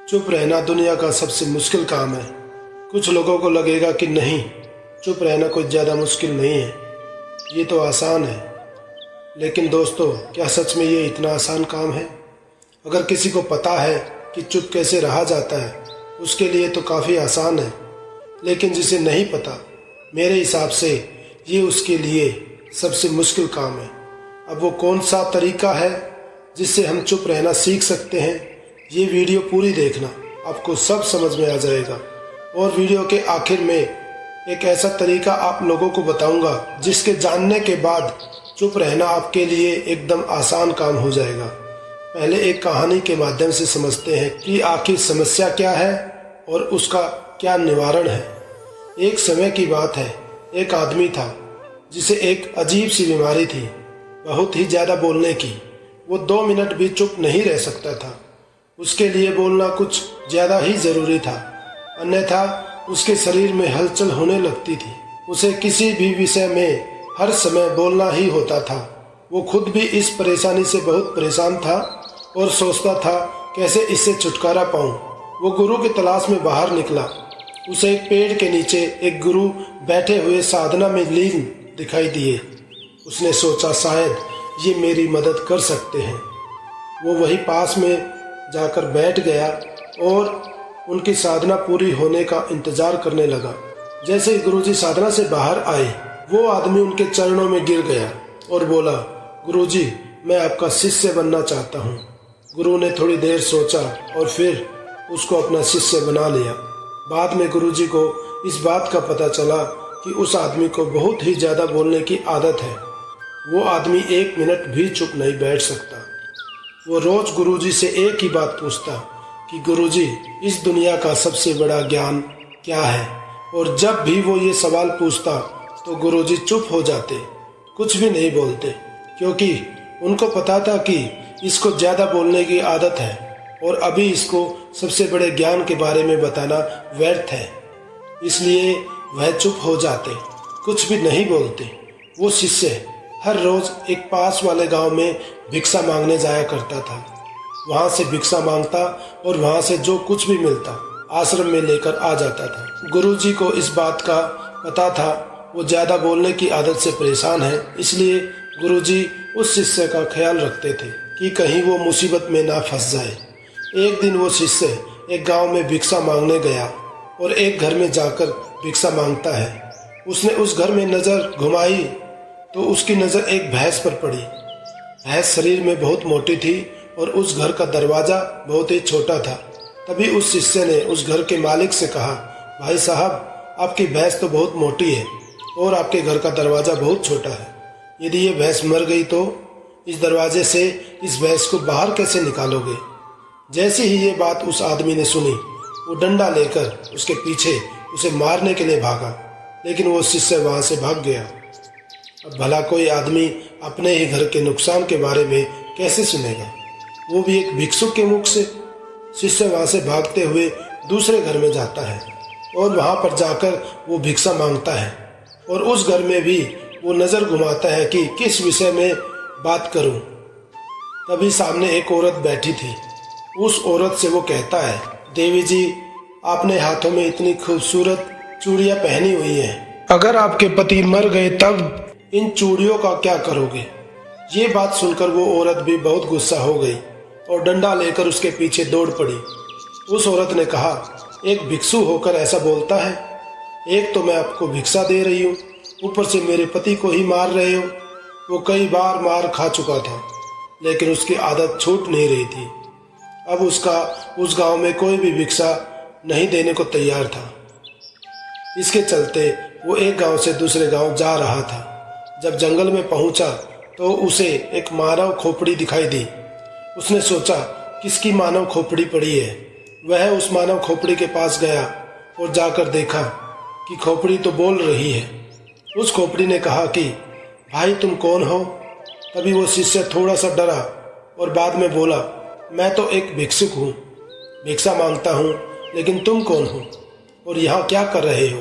चुप रहना दुनिया का सबसे मुश्किल काम है। कुछ लोगों को लगेगा कि नहीं, चुप रहना कोई ज़्यादा मुश्किल नहीं है, ये तो आसान है। लेकिन दोस्तों, क्या सच में ये इतना आसान काम है? अगर किसी को पता है कि चुप कैसे रहा जाता है, उसके लिए तो काफ़ी आसान है। लेकिन जिसे नहीं पता, मेरे हिसाब से ये उसके लिए सबसे मुश्किल काम है। अब वो कौन सा तरीका है जिससे हम चुप रहना सीख सकते हैं? ये वीडियो पूरी देखना, आपको सब समझ में आ जाएगा। और वीडियो के आखिर में एक ऐसा तरीका आप लोगों को बताऊंगा जिसके जानने के बाद चुप रहना आपके लिए एकदम आसान काम हो जाएगा। पहले एक कहानी के माध्यम से समझते हैं कि आखिर समस्या क्या है और उसका क्या निवारण है। एक समय की बात है, एक आदमी था जिसे एक अजीब सी बीमारी थी, बहुत ही ज़्यादा बोलने की। वो 2 मिनट भी चुप नहीं रह सकता था। उसके लिए बोलना कुछ ज़्यादा ही ज़रूरी था, अन्यथा उसके शरीर में हलचल होने लगती थी। उसे किसी भी विषय में हर समय बोलना ही होता था। वो खुद भी इस परेशानी से बहुत परेशान था और सोचता था कैसे इससे छुटकारा पाऊं। वो गुरु की तलाश में बाहर निकला। उसे एक पेड़ के नीचे एक गुरु बैठे हुए साधना में लीन दिखाई दिए। उसने सोचा शायद ये मेरी मदद कर सकते हैं। वो वहीं पास में जाकर बैठ गया और उनकी साधना पूरी होने का इंतजार करने लगा। जैसे ही गुरुजी साधना से बाहर आए, वो आदमी उनके चरणों में गिर गया और बोला, गुरुजी, मैं आपका शिष्य बनना चाहता हूँ। गुरु ने थोड़ी देर सोचा और फिर उसको अपना शिष्य बना लिया। बाद में गुरुजी को इस बात का पता चला कि उस आदमी को बहुत ही ज़्यादा बोलने की आदत है। वो आदमी 1 मिनट भी चुप नहीं बैठ सकता। वो रोज गुरुजी से एक ही बात पूछता कि गुरुजी, इस दुनिया का सबसे बड़ा ज्ञान क्या है? और जब भी वो ये सवाल पूछता तो गुरुजी चुप हो जाते, कुछ भी नहीं बोलते, क्योंकि उनको पता था कि इसको ज़्यादा बोलने की आदत है और अभी इसको सबसे बड़े ज्ञान के बारे में बताना व्यर्थ है। इसलिए वह चुप हो जाते, कुछ भी नहीं बोलते। वो शिष्य हर रोज एक पास वाले गांव में भिक्षा मांगने जाया करता था। वहां से भिक्षा मांगता और वहां से जो कुछ भी मिलता आश्रम में लेकर आ जाता था। गुरुजी को इस बात का पता था, वो ज़्यादा बोलने की आदत से परेशान है, इसलिए गुरुजी उस शिष्य का ख्याल रखते थे कि कहीं वो मुसीबत में ना फंस जाए। एक दिन वो शिष्य एक गांव में भिक्षा मांगने गया और एक घर में जाकर भिक्षा मांगता है। उसने उस घर में नज़र घुमाई तो उसकी नज़र एक भैंस पर पड़ी। भैंस शरीर में बहुत मोटी थी और उस घर का दरवाज़ा बहुत ही छोटा था। तभी उस शिष्य ने उस घर के मालिक से कहा, भाई साहब, आपकी भैंस तो बहुत मोटी है और आपके घर का दरवाज़ा बहुत छोटा है। यदि ये भैंस मर गई तो इस दरवाजे से इस भैंस को बाहर कैसे निकालोगे? जैसे ही ये बात उस आदमी ने सुनी, वो डंडा लेकर उसके पीछे उसे मारने के लिए भागा, लेकिन वो शिष्य वहाँ से भाग गया। अब भला कोई आदमी अपने ही घर के नुकसान के बारे में कैसे सुनेगा, वो भी एक भिक्षुक के मुख से? शिष्य वहाँ से भागते हुए दूसरे घर में जाता है और वहाँ पर जाकर वो भिक्षा मांगता है और उस घर में भी वो नज़र घुमाता है कि किस विषय में बात करूं। तभी सामने एक औरत बैठी थी। उस औरत से वो कहता है, देवी जी, आपने हाथों में इतनी खूबसूरत चूड़ियाँ पहनी हुई हैं, अगर आपके पति मर गए तब इन चूड़ियों का क्या करोगे? ये बात सुनकर वो औरत भी बहुत गुस्सा हो गई और डंडा लेकर उसके पीछे दौड़ पड़ी। उस औरत ने कहा, एक भिक्षु होकर ऐसा बोलता है? एक तो मैं आपको भिक्षा दे रही हूँ, ऊपर से मेरे पति को ही मार रहे हो। वो कई बार मार खा चुका था, लेकिन उसकी आदत छूट नहीं रही थी। अब उसका उस गांव में कोई भी भिक्षा नहीं देने को तैयार था। इसके चलते वो एक गांव से दूसरे गांव जा रहा था। जब जंगल में पहुंचा तो उसे एक मानव खोपड़ी दिखाई दी। उसने सोचा, किसकी मानव खोपड़ी पड़ी है? वह उस मानव खोपड़ी के पास गया और जाकर देखा कि खोपड़ी तो बोल रही है। उस खोपड़ी ने कहा कि भाई, तुम कौन हो? तभी वो शिष्य थोड़ा सा डरा और बाद में बोला, मैं तो एक भिक्षुक हूँ, भिक्षा मांगता हूँ, लेकिन तुम कौन हो और यहाँ क्या कर रहे हो?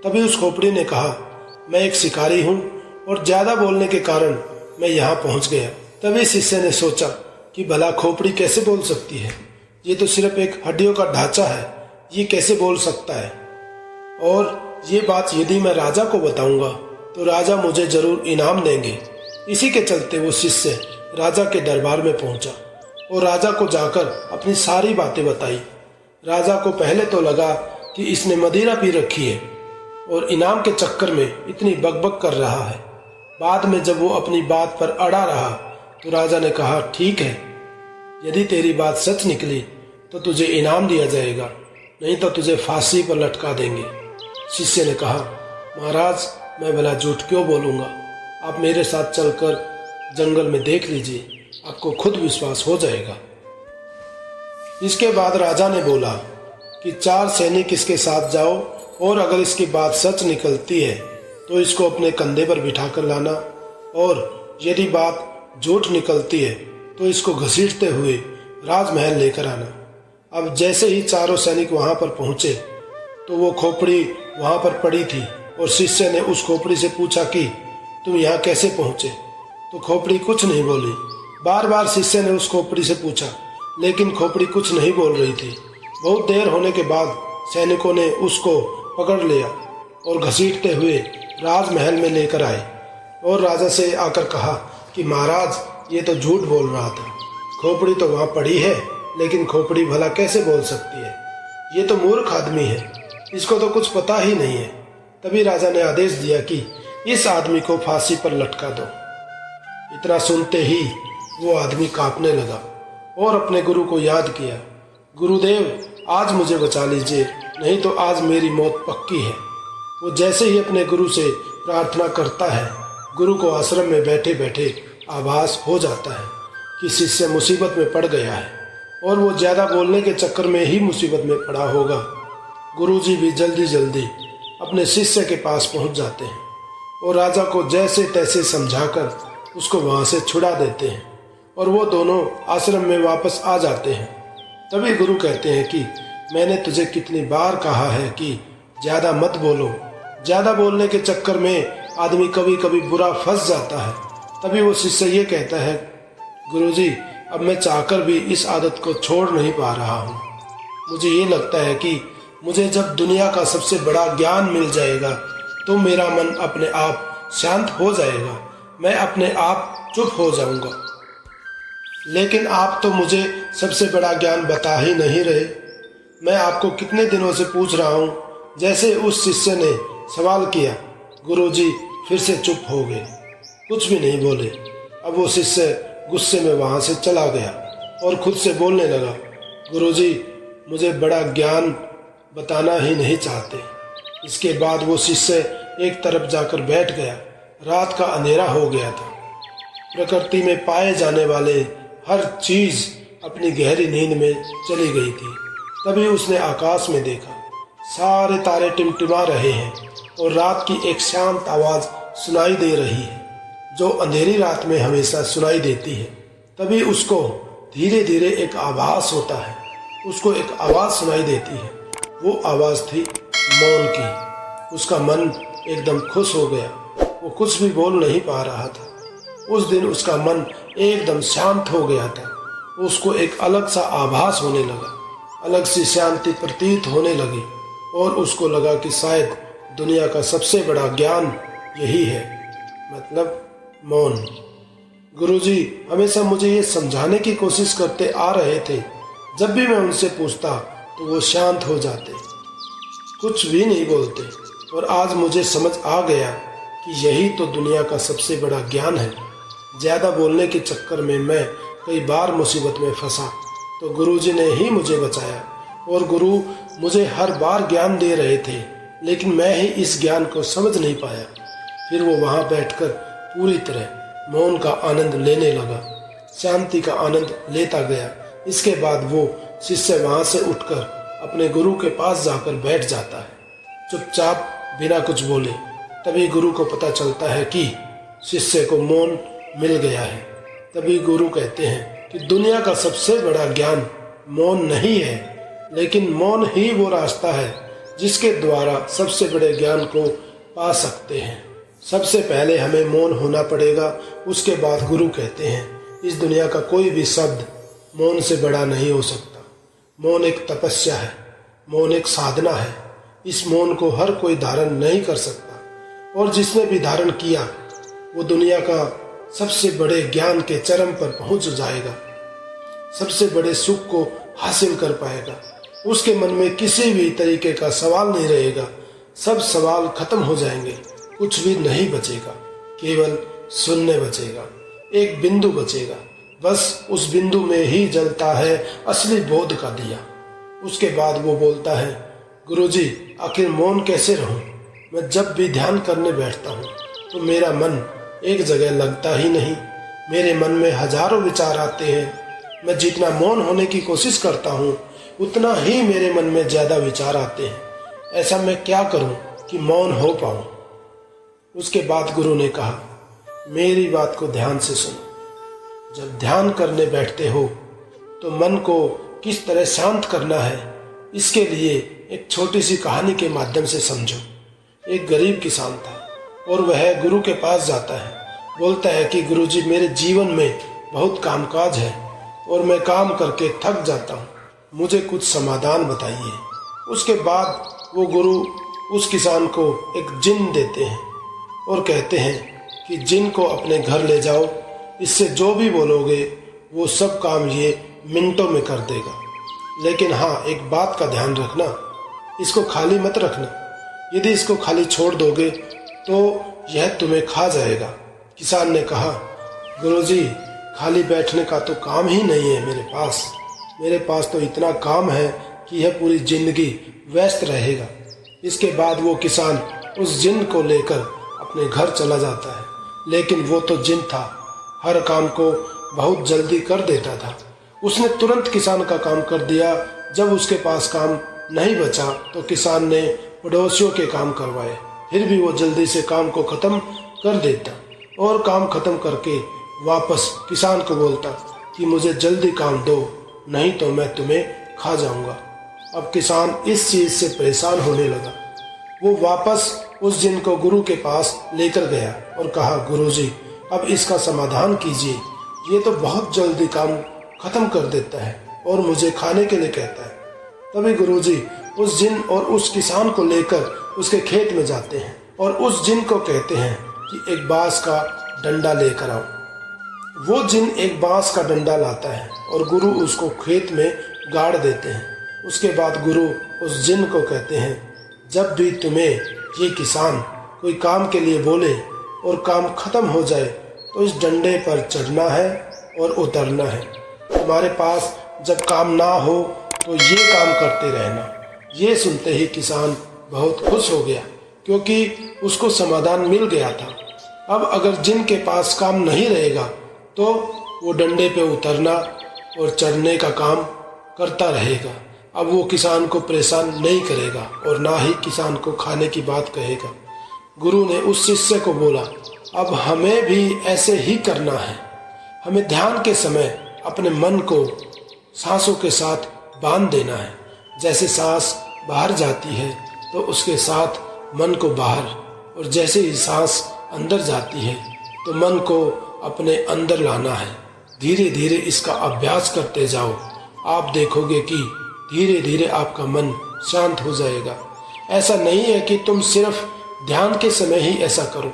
तभी उस खोपड़ी ने कहा, मैं एक शिकारी हूँ और ज़्यादा बोलने के कारण मैं यहाँ पहुँच गया। तभी शिष्य ने सोचा कि भला खोपड़ी कैसे बोल सकती है? ये तो सिर्फ एक हड्डियों का ढांचा है, ये कैसे बोल सकता है? और ये बात यदि मैं राजा को बताऊंगा तो राजा मुझे जरूर इनाम देंगे। इसी के चलते वो शिष्य राजा के दरबार में पहुंचा और राजा को जाकर अपनी सारी बातें बताई। राजा को पहले तो लगा कि इसने मदिरा पी रखी है और इनाम के चक्कर में इतनी बकबक कर रहा है। बाद में जब वो अपनी बात पर अड़ा रहा तो राजा ने कहा, ठीक है, यदि तेरी बात सच निकली तो तुझे इनाम दिया जाएगा, नहीं तो तुझे फांसी पर लटका देंगे। शिष्य ने कहा, महाराज, मैं भला झूठ क्यों बोलूँगा? आप मेरे साथ चलकर जंगल में देख लीजिए, आपको खुद विश्वास हो जाएगा। इसके बाद राजा ने बोला कि 4 सैनिक इसके साथ जाओ और अगर इसकी बात सच निकलती है तो इसको अपने कंधे पर बिठा कर लाना, और यदि बात झूठ निकलती है तो इसको घसीटते हुए राजमहल लेकर आना। अब जैसे ही चारों सैनिक वहां पर पहुंचे तो वो खोपड़ी वहां पर पड़ी थी और शिष्य ने उस खोपड़ी से पूछा कि तुम यहाँ कैसे पहुंचे? तो खोपड़ी कुछ नहीं बोली। बार बार शिष्य ने उस खोपड़ी से पूछा, लेकिन खोपड़ी कुछ नहीं बोल रही थी। बहुत देर होने के बाद सैनिकों ने उसको पकड़ लिया और घसीटते हुए राजमहल में लेकर आए और राजा से आकर कहा कि महाराज, ये तो झूठ बोल रहा था, खोपड़ी तो वहाँ पड़ी है, लेकिन खोपड़ी भला कैसे बोल सकती है? ये तो मूर्ख आदमी है, इसको तो कुछ पता ही नहीं है। तभी राजा ने आदेश दिया कि इस आदमी को फांसी पर लटका दो। इतना सुनते ही वो आदमी कांपने लगा और अपने गुरु को याद किया, गुरुदेव, आज मुझे बचा लीजिए, नहीं तो आज मेरी मौत पक्की है। वो जैसे ही अपने गुरु से प्रार्थना करता है, गुरु को आश्रम में बैठे बैठे आभास हो जाता है कि शिष्य मुसीबत में पड़ गया है और वो ज़्यादा बोलने के चक्कर में ही मुसीबत में पड़ा होगा। गुरुजी भी जल्दी जल्दी अपने शिष्य के पास पहुंच जाते हैं और राजा को जैसे तैसे समझाकर उसको वहां से छुड़ा देते हैं और वो दोनों आश्रम में वापस आ जाते हैं। तभी गुरु कहते हैं कि मैंने तुझे कितनी बार कहा है कि ज़्यादा मत बोलो। ज़्यादा बोलने के चक्कर में आदमी कभी कभी बुरा फंस जाता है। तभी वो शिष्य ये कहता है, गुरुजी, अब मैं चाहकर भी इस आदत को छोड़ नहीं पा रहा हूँ। मुझे ये लगता है कि मुझे जब दुनिया का सबसे बड़ा ज्ञान मिल जाएगा तो मेरा मन अपने आप शांत हो जाएगा, मैं अपने आप चुप हो जाऊंगा। लेकिन आप तो मुझे सबसे बड़ा ज्ञान बता ही नहीं रहे। मैं आपको कितने दिनों से पूछ रहा हूँ। जैसे उस शिष्य ने सवाल किया, गुरुजी फिर से चुप हो गए, कुछ भी नहीं बोले। अब वो शिष्य गुस्से में वहां से चला गया और खुद से बोलने लगा, गुरुजी, मुझे बड़ा ज्ञान बताना ही नहीं चाहते। इसके बाद वो शिष्य एक तरफ जाकर बैठ गया। रात का अंधेरा हो गया था। प्रकृति में पाए जाने वाले हर चीज अपनी गहरी नींद में चली गई थी। तभी उसने आकाश में देखा, सारे तारे टिमटिमा रहे हैं और रात की एक शांत आवाज सुनाई दे रही है, जो अंधेरी रात में हमेशा सुनाई देती है। तभी उसको धीरे धीरे एक आभास होता है, उसको एक आवाज सुनाई देती है। वो आवाज थी मौन की। उसका मन एकदम खुश हो गया। वो कुछ भी बोल नहीं पा रहा था। उस दिन उसका मन एकदम शांत हो गया था। उसको एक अलग सा आभास होने लगा, अलग सी शांति प्रतीत होने लगी और उसको लगा कि शायद दुनिया का सबसे बड़ा ज्ञान यही है, मतलब मौन। गुरुजी हमेशा मुझे ये समझाने की कोशिश करते आ रहे थे। जब भी मैं उनसे पूछता तो वो शांत हो जाते, कुछ भी नहीं बोलते। और आज मुझे समझ आ गया कि यही तो दुनिया का सबसे बड़ा ज्ञान है। ज़्यादा बोलने के चक्कर में मैं कई बार मुसीबत में फंसा तो गुरुजी ने ही मुझे बचाया और गुरु मुझे हर बार ज्ञान दे रहे थे, लेकिन मैं ही इस ज्ञान को समझ नहीं पाया। फिर वो वहाँ बैठकर पूरी तरह मौन का आनंद लेने लगा, शांति का आनंद लेता गया। इसके बाद वो शिष्य वहाँ से उठकर अपने गुरु के पास जाकर बैठ जाता है, चुपचाप बिना कुछ बोले। तभी गुरु को पता चलता है कि शिष्य को मौन मिल गया है। तभी गुरु कहते हैं कि दुनिया का सबसे बड़ा ज्ञान मौन नहीं है, लेकिन मौन ही वो रास्ता है जिसके द्वारा सबसे बड़े ज्ञान को पा सकते हैं। सबसे पहले हमें मौन होना पड़ेगा। उसके बाद गुरु कहते हैं इस दुनिया का कोई भी शब्द मौन से बड़ा नहीं हो सकता। मौन एक तपस्या है, मौन एक साधना है। इस मौन को हर कोई धारण नहीं कर सकता, और जिसने भी धारण किया वो दुनिया का सबसे बड़े ज्ञान के चरम पर पहुंच जाएगा, सबसे बड़े सुख को हासिल कर पाएगा। उसके मन में किसी भी तरीके का सवाल नहीं रहेगा, सब सवाल खत्म हो जाएंगे, कुछ भी नहीं बचेगा, केवल शून्य बचेगा, एक बिंदु बचेगा। बस उस बिंदु में ही जलता है असली बोध का दिया। उसके बाद वो बोलता है, गुरुजी आखिर मौन कैसे रहूं? मैं जब भी ध्यान करने बैठता हूँ तो मेरा मन एक जगह लगता ही नहीं, मेरे मन में हजारों विचार आते हैं। मैं जितना मौन होने की कोशिश करता हूँ उतना ही मेरे मन में ज्यादा विचार आते हैं। ऐसा मैं क्या करूँ कि मौन हो पाऊँ? उसके बाद गुरु ने कहा, मेरी बात को ध्यान से सुनो। जब ध्यान करने बैठते हो तो मन को किस तरह शांत करना है, इसके लिए एक छोटी सी कहानी के माध्यम से समझो। एक गरीब किसान था और वह गुरु के पास जाता है, बोलता है कि गुरुजी मेरे जीवन में बहुत कामकाज है और मैं काम करके थक जाता हूँ, मुझे कुछ समाधान बताइए। उसके बाद वो गुरु उस किसान को एक जिन देते हैं और कहते हैं कि जिन को अपने घर ले जाओ, इससे जो भी बोलोगे वो सब काम ये मिनटों में कर देगा। लेकिन हाँ, एक बात का ध्यान रखना, इसको खाली मत रखना। यदि इसको खाली छोड़ दोगे तो यह तुम्हें खा जाएगा। किसान ने कहा, गुरुजी खाली बैठने का तो काम ही नहीं है मेरे पास तो इतना काम है कि यह पूरी जिंदगी व्यस्त रहेगा। इसके बाद वो किसान उस जिन को लेकर अपने घर चला जाता है, लेकिन वो तो जिन था, हर काम को बहुत जल्दी कर देता था। उसने तुरंत किसान का काम कर दिया। जब उसके पास काम नहीं बचा तो किसान ने पड़ोसियों के काम करवाए, फिर भी वो जल्दी से काम को खत्म कर देता और काम खत्म करके वापस किसान को बोलता कि मुझे जल्दी काम दो, नहीं तो मैं तुम्हें खा जाऊंगा। अब किसान इस चीज से परेशान होने लगा। वो वापस उस जिन को गुरु के पास लेकर गया और कहा, गुरुजी अब इसका समाधान कीजिए, ये तो बहुत जल्दी काम खत्म कर देता है और मुझे खाने के लिए कहता है। तभी गुरुजी उस जिन और उस किसान को लेकर उसके खेत में जाते हैं और उस जिन को कहते हैं कि एक बांस का डंडा लेकर आओ। वो जिन एक बांस का डंडा लाता है और गुरु उसको खेत में गाड़ देते हैं। उसके बाद गुरु उस जिन को कहते हैं, जब भी तुम्हें ये किसान कोई काम के लिए बोले और काम खत्म हो जाए तो इस डंडे पर चढ़ना है और उतरना है। तुम्हारे पास जब काम ना हो तो ये काम करते रहना। ये सुनते ही किसान बहुत खुश हो गया, क्योंकि उसको समाधान मिल गया था। अब अगर जिन के पास काम नहीं रहेगा तो वो डंडे पे उतरना और चढ़ने का काम करता रहेगा। अब वो किसान को परेशान नहीं करेगा और ना ही किसान को खाने की बात कहेगा। गुरु ने उस शिष्य को बोला, अब हमें भी ऐसे ही करना है। हमें ध्यान के समय अपने मन को सांसों के साथ बांध देना है। जैसे सांस बाहर जाती है तो उसके साथ मन को बाहर, और जैसे ही सांस अंदर जाती है तो मन को अपने अंदर लाना है। धीरे धीरे इसका अभ्यास करते जाओ, आप देखोगे कि धीरे धीरे आपका मन शांत हो जाएगा। ऐसा नहीं है कि तुम सिर्फ ध्यान के समय ही ऐसा करो।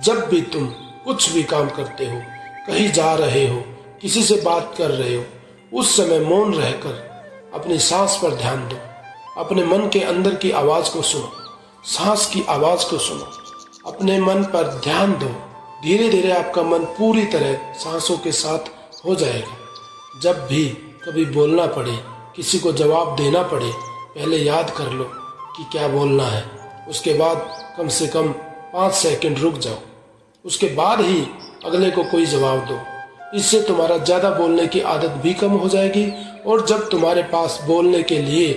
जब भी तुम कुछ भी काम करते हो, कहीं जा रहे हो, किसी से बात कर रहे हो, उस समय मौन रहकर अपनी सांस पर ध्यान दो। अपने मन के अंदर की आवाज को सुनो, सांस की आवाज को सुनो, अपने मन पर ध्यान दो। धीरे धीरे आपका मन पूरी तरह सांसों के साथ हो जाएगा। जब भी कभी बोलना पड़े, किसी को जवाब देना पड़े, पहले याद कर लो कि क्या बोलना है। उसके बाद कम से कम 5 सेकंड रुक जाओ, उसके बाद ही अगले को कोई जवाब दो। इससे तुम्हारा ज़्यादा बोलने की आदत भी कम हो जाएगी। और जब तुम्हारे पास बोलने के लिए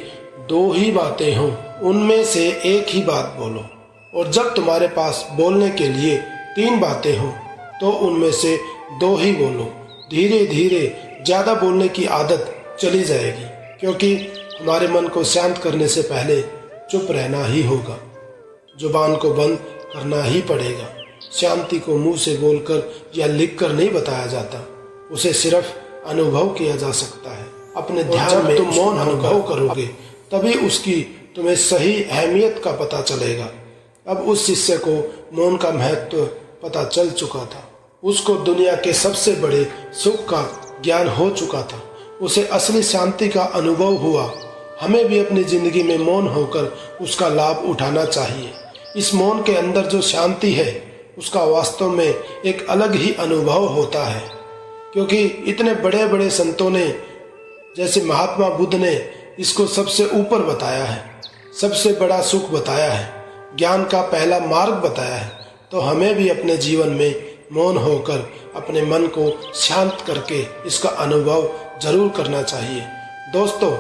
2 ही बातें हों, उनमें से एक ही बात बोलो। और जब तुम्हारे पास बोलने के लिए 3 बातें हों तो उनमें से 2 ही बोलो। धीरे धीरे ज़्यादा बोलने की आदत चली जाएगी, क्योंकि हमारे मन को शांत करने से पहले चुप रहना ही होगा। जुबान को बंद करना ही पड़ेगा। शांति को मुंह से बोलकर या लिखकर नहीं बताया जाता, उसे सिर्फ अनुभव किया जा सकता है। अपने ध्यान में तुम मौन अनुभव करोगे तभी उसकी तुम्हें सही अहमियत का पता चलेगा। अब उस शिष्य को मौन का महत्व पता चल चुका था। उसको दुनिया के सबसे बड़े सुख का ज्ञान हो चुका था। उसे असली शांति का अनुभव हुआ। हमें भी अपनी जिंदगी में मौन होकर उसका लाभ उठाना चाहिए। इस मौन के अंदर जो शांति है उसका वास्तव में एक अलग ही अनुभव होता है, क्योंकि इतने बड़े बड़े संतों ने, जैसे महात्मा बुद्ध ने, इसको सबसे ऊपर बताया है, सबसे बड़ा सुख बताया है, ज्ञान का पहला मार्ग बताया है। तो हमें भी अपने जीवन में मौन होकर अपने मन को शांत करके इसका अनुभव जरूर करना चाहिए। दोस्तों,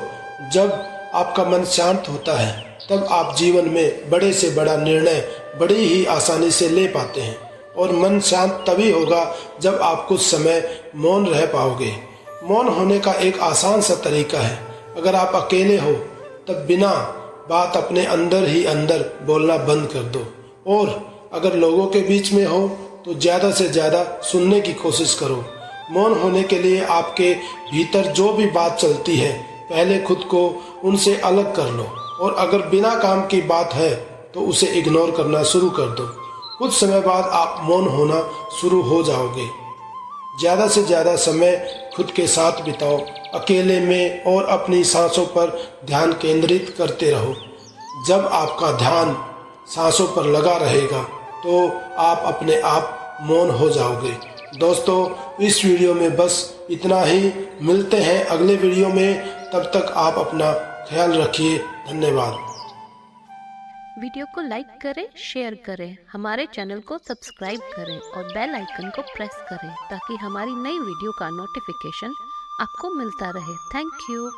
जब आपका मन शांत होता है तब आप जीवन में बड़े से बड़ा निर्णय बड़ी ही आसानी से ले पाते हैं। और मन शांत तभी होगा जब आप कुछ समय मौन रह पाओगे। मौन होने का एक आसान सा तरीका है, अगर आप अकेले हो तब बिना बात अपने अंदर ही अंदर बोलना बंद कर दो, और अगर लोगों के बीच में हो तो ज़्यादा से ज़्यादा सुनने की कोशिश करो। मौन होने के लिए आपके भीतर जो भी बात चलती है पहले खुद को उनसे अलग कर लो, और अगर बिना काम की बात है तो उसे इग्नोर करना शुरू कर दो। कुछ समय बाद आप मौन होना शुरू हो जाओगे। ज़्यादा से ज़्यादा समय खुद के साथ बिताओ, अकेले में, और अपनी सांसों पर ध्यान केंद्रित करते रहो। जब आपका ध्यान सांसों पर लगा रहेगा तो आप अपने आप मौन हो जाओगे। दोस्तों, इस वीडियो में बस इतना ही। मिलते हैं अगले वीडियो में, तब तक आप अपना ख्याल रखिए। धन्यवाद। वीडियो को लाइक करें, शेयर करें, हमारे चैनल को सब्सक्राइब करें और बेल आइकन को प्रेस करें ताकि हमारी नई वीडियो का नोटिफिकेशन आपको मिलता रहे। Thank you.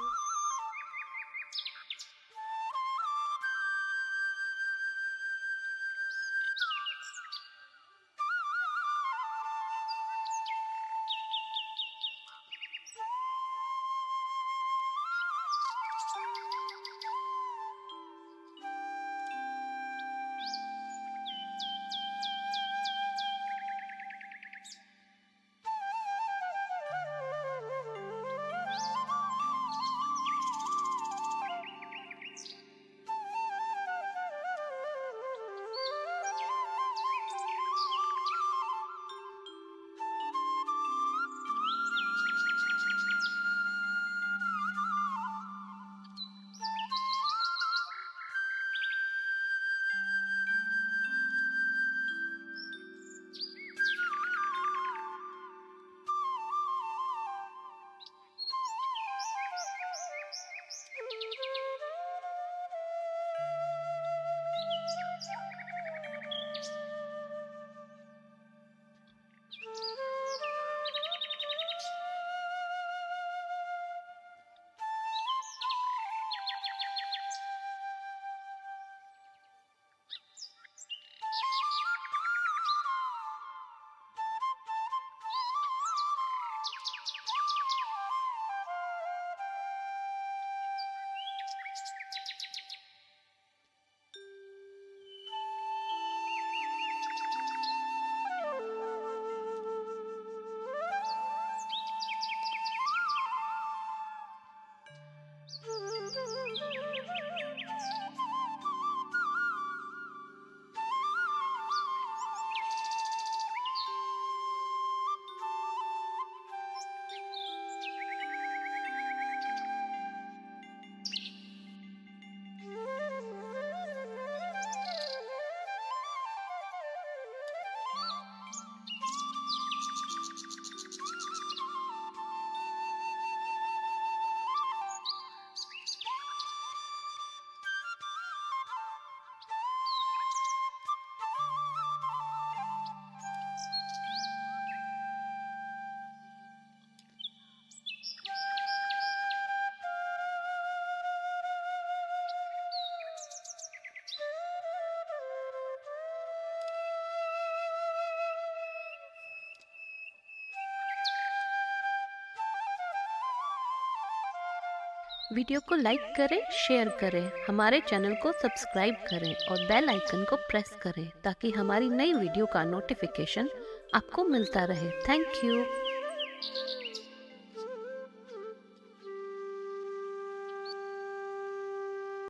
वीडियो को लाइक करें, शेयर करें, हमारे चैनल को सब्सक्राइब करें और बेल आइकन को प्रेस करें ताकि हमारी नई वीडियो का नोटिफिकेशन आपको मिलता रहे। Thank you.